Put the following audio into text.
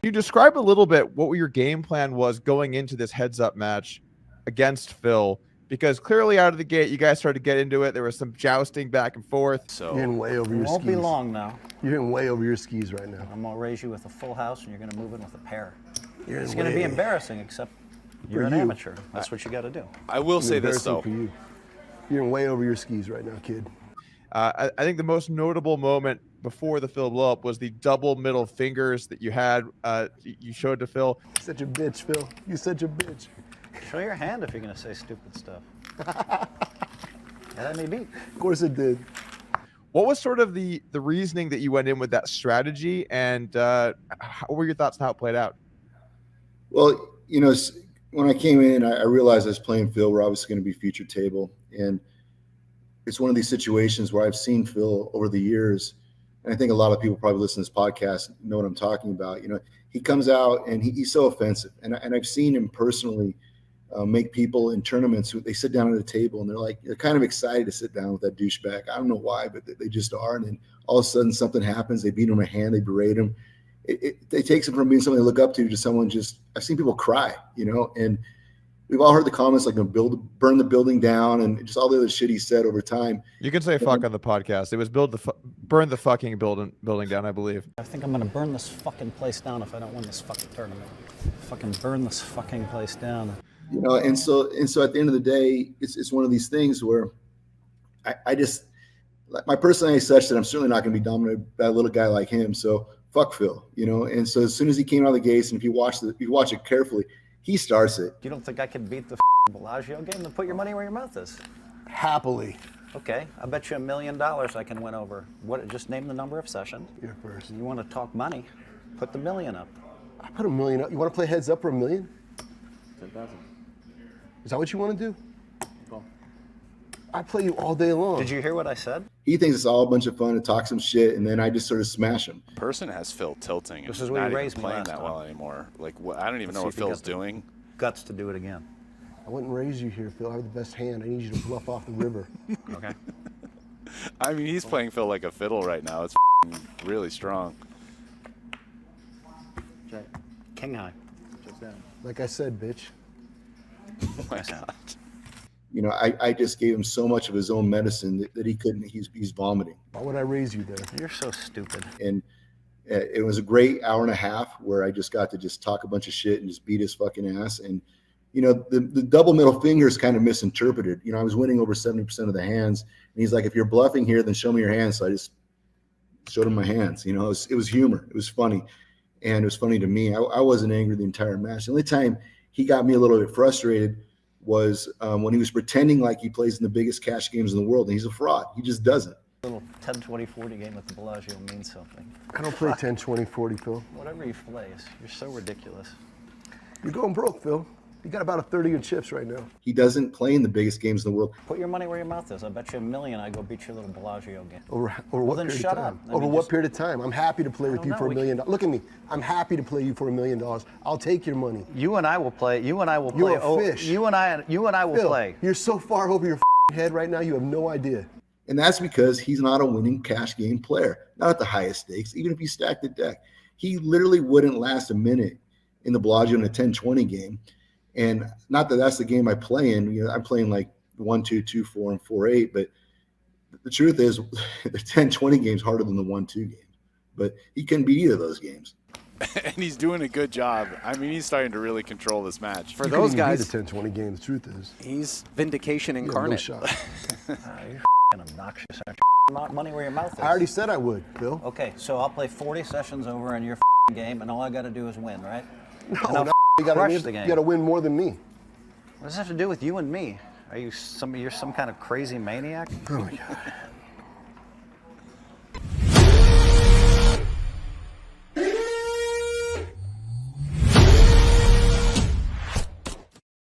You describe a little bit what your game plan was going into this heads-up match against Phil, because clearly out of the gate, you guys started to get into it. There was some jousting back and forth. So you're getting way over your skis. Won't be long now. You're getting way over your skis right now. I'm gonna raise you with a full house, and you're gonna move in with a pair. It's gonna be embarrassing, except you're an amateur. That's what you got to do. I will say this though. For you. You're way over your skis right now, kid. I think the most notable moment before the Phil blow up was the double middle fingers that you had. You showed to Phil. You're such a bitch, Phil. You're such a bitch. Show your hand if you're gonna say stupid stuff. Yeah, that may be. Of course it did. What was sort of the reasoning that you went in with that strategy, and what were your thoughts on how it played out? Well, you know, when I came in, I realized I was playing Phil. We're obviously going to be featured table, and it's one of these situations where I've seen Phil over the years, and I think a lot of people probably listen to this podcast know what I'm talking about. You know, he comes out and he's so offensive, and I've seen him personally make people in tournaments who they sit down at a table and they're kind of excited to sit down with that douchebag. I don't know why, but they just are. And then all of a sudden something happens. They beat him a hand. They berate him. It takes him from being something to look up to someone I've seen people cry, you know, and we've all heard the comments like burn the building down and just all the other shit he said over time. You can say fuck on the podcast. It was burn the fucking building down, I believe. I think I'm gonna burn this fucking place down if I don't win this fucking tournament. Fucking burn this fucking place down. You know, and so at the end of the day, it's one of these things where I just, my personality is such that I'm certainly not going to be dominated by a little guy like him. So fuck Phil, you know. And so as soon as he came out of the gates, and if you watch it carefully, he starts it. You don't think I can beat the Bellagio game? Then put your money where your mouth is. Happily. Okay, I bet you $1 million I can win over. What? Just name the number of sessions. You're first. You want to talk money? Put the $1 million up. I put $1 million up. You want to play heads up for $1 million? 10,000. Is that what you want to do? Well, I play you all day long. Did you hear what I said? He thinks it's all a bunch of fun to talk some shit, and then I just sort of smash him. Persson has Phil tilting. This and is where not you even raised me playing last that time. well anymore. Like, I don't even know see what if you Phil's got the doing. Guts to do it again. I wouldn't raise you here, Phil. I have the best hand. I need you to bluff off the river. Okay. I mean, he's playing Phil like a fiddle right now. It's really strong. check. King high. Just down. Like I said, bitch. Why not? You know, I just gave him so much of his own medicine that he couldn't. He's vomiting. Why would I raise you there? You're so stupid. And it was a great hour and a half where I just got to just talk a bunch of shit and just beat his fucking ass. And you know, the double middle finger is kind of misinterpreted. You know, I was winning over 70% of the hands, and he's like, "If you're bluffing here, then show me your hands." So I just showed him my hands. You know, it was humor. It was funny, and it was funny to me. I wasn't angry the entire match. The only time he got me a little bit frustrated was when he was pretending like he plays in the biggest cash games in the world, and he's a fraud. He just doesn't. A little 10, 20, 40 game at the Bellagio means something. I don't play 10, 20, 40, Phil. Whatever you play, you're so ridiculous. You're going broke, Phil. You got about a third of your chips right now. He doesn't play in the biggest games in the world. Put your money where your mouth is. I bet you $1 million I go beat your little Bellagio game. Over Well, what then period shut of time? up. I Over mean, what just- period of time? I'm happy to play with don't you know. for $1 We million. Look at me. I'm happy to play you for $1 million. I'll take your money. You and I will play. You and I will You're play. a fish. You and I will Phil, play. you're so far over your head right now, you have no idea. And that's because he's not a winning cash game player, not at the highest stakes, even if he stacked the deck. He literally wouldn't last a minute in the Bellagio in a 10-20 game. And not that that's the game I play in. You know, I'm playing like 1-2, 2-4, and 4-8. But the truth is, the 10-20 game's harder than the 1-2 game. But he couldn't beat either of those games. And he's doing a good job. I mean, he's starting to really control this match. For You those couldn't even guys, beat the 10-20 game. The truth is, he's vindication you have incarnate. no shot. You're obnoxious. Money where your mouth is. I already said I would, Phil. Okay, so I'll play 40 sessions over in your game, and all I got to do is win, right? And No, I'll no, you gotta crush win. the game. You gotta win more than me. What does that have to do with you and me? Are you you're some kind of crazy maniac? Oh my God.